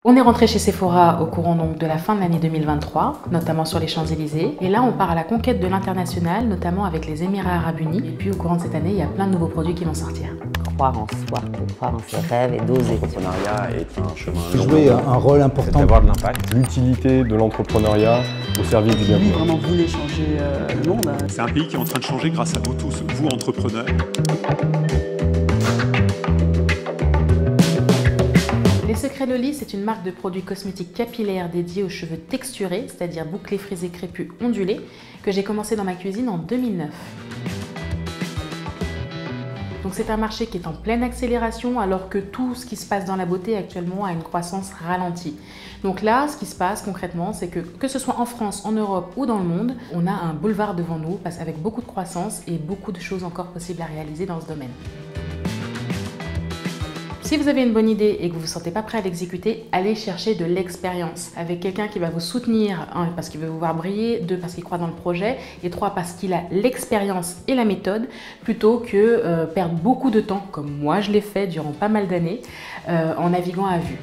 On est rentré chez Sephora au courant donc de la fin de l'année 2023, notamment sur les Champs-Élysées. Et là, on part à la conquête de l'international, notamment avec les Émirats Arabes Unis. Et puis, au courant de cette année, il y a plein de nouveaux produits qui vont sortir. Croire en soi, croire en ses rêves et d'oser. L'entrepreneuriat est un chemin long. Jouer un rôle important. C'est d'avoir de l'impact. L'utilité de l'entrepreneuriat au service du bien Lui commun. vraiment voulait changer le monde. C'est un pays qui est en train de changer grâce à vous tous, vous entrepreneurs. Les Secrets Loli, c'est une marque de produits cosmétiques capillaires dédiée aux cheveux texturés, c'est-à-dire bouclés, frisés, crépus, ondulés, que j'ai commencé dans ma cuisine en 2009. Donc c'est un marché qui est en pleine accélération alors que tout ce qui se passe dans la beauté actuellement a une croissance ralentie. Donc là, ce qui se passe concrètement, c'est que ce soit en France, en Europe ou dans le monde, on a un boulevard devant nous, avec beaucoup de croissance et beaucoup de choses encore possibles à réaliser dans ce domaine. Si vous avez une bonne idée et que vous ne vous sentez pas prêt à l'exécuter, allez chercher de l'expérience avec quelqu'un qui va vous soutenir, 1, parce qu'il veut vous voir briller, 2, parce qu'il croit dans le projet, et 3, parce qu'il a l'expérience et la méthode, plutôt que perdre beaucoup de temps, comme moi je l'ai fait durant pas mal d'années, en naviguant à vue.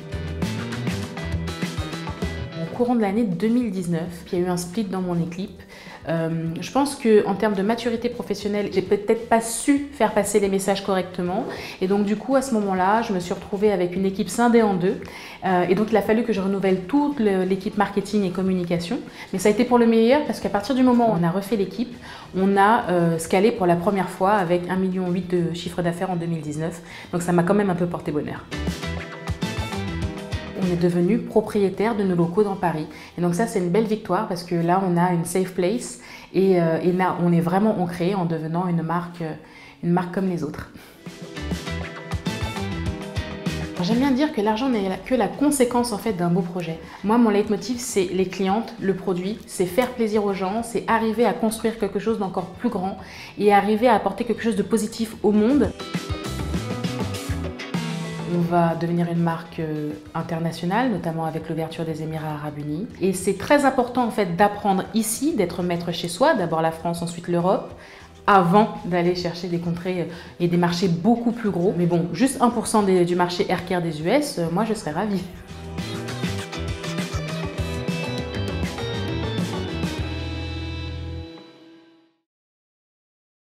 Au courant de l'année 2019, il y a eu un split dans mon équipe. Je pense qu'en termes de maturité professionnelle, j'ai peut-être pas su faire passer les messages correctement. Et donc du coup, à ce moment-là, je me suis retrouvée avec une équipe scindée en deux. Et donc il a fallu que je renouvelle toute l'équipe marketing et communication. Mais ça a été pour le meilleur parce qu'à partir du moment où on a refait l'équipe, on a scalé pour la première fois avec 1,8 million de chiffre d'affaires en 2019. Donc ça m'a quand même un peu porté bonheur. On est devenu propriétaire de nos locaux dans Paris. Et donc ça, c'est une belle victoire parce que là, on a une safe place et là, on est vraiment ancré en devenant une marque comme les autres. J'aime bien dire que l'argent n'est que la conséquence en fait d'un beau projet. Moi, mon leitmotiv, c'est les clientes, le produit, c'est faire plaisir aux gens, c'est arriver à construire quelque chose d'encore plus grand et arriver à apporter quelque chose de positif au monde. On va devenir une marque internationale, notamment avec l'ouverture des Émirats Arabes Unis. Et c'est très important en fait d'apprendre ici, d'être maître chez soi, d'abord la France, ensuite l'Europe, avant d'aller chercher des contrées et des marchés beaucoup plus gros. Mais bon, juste 1% du marché haircare des US, moi je serais ravie.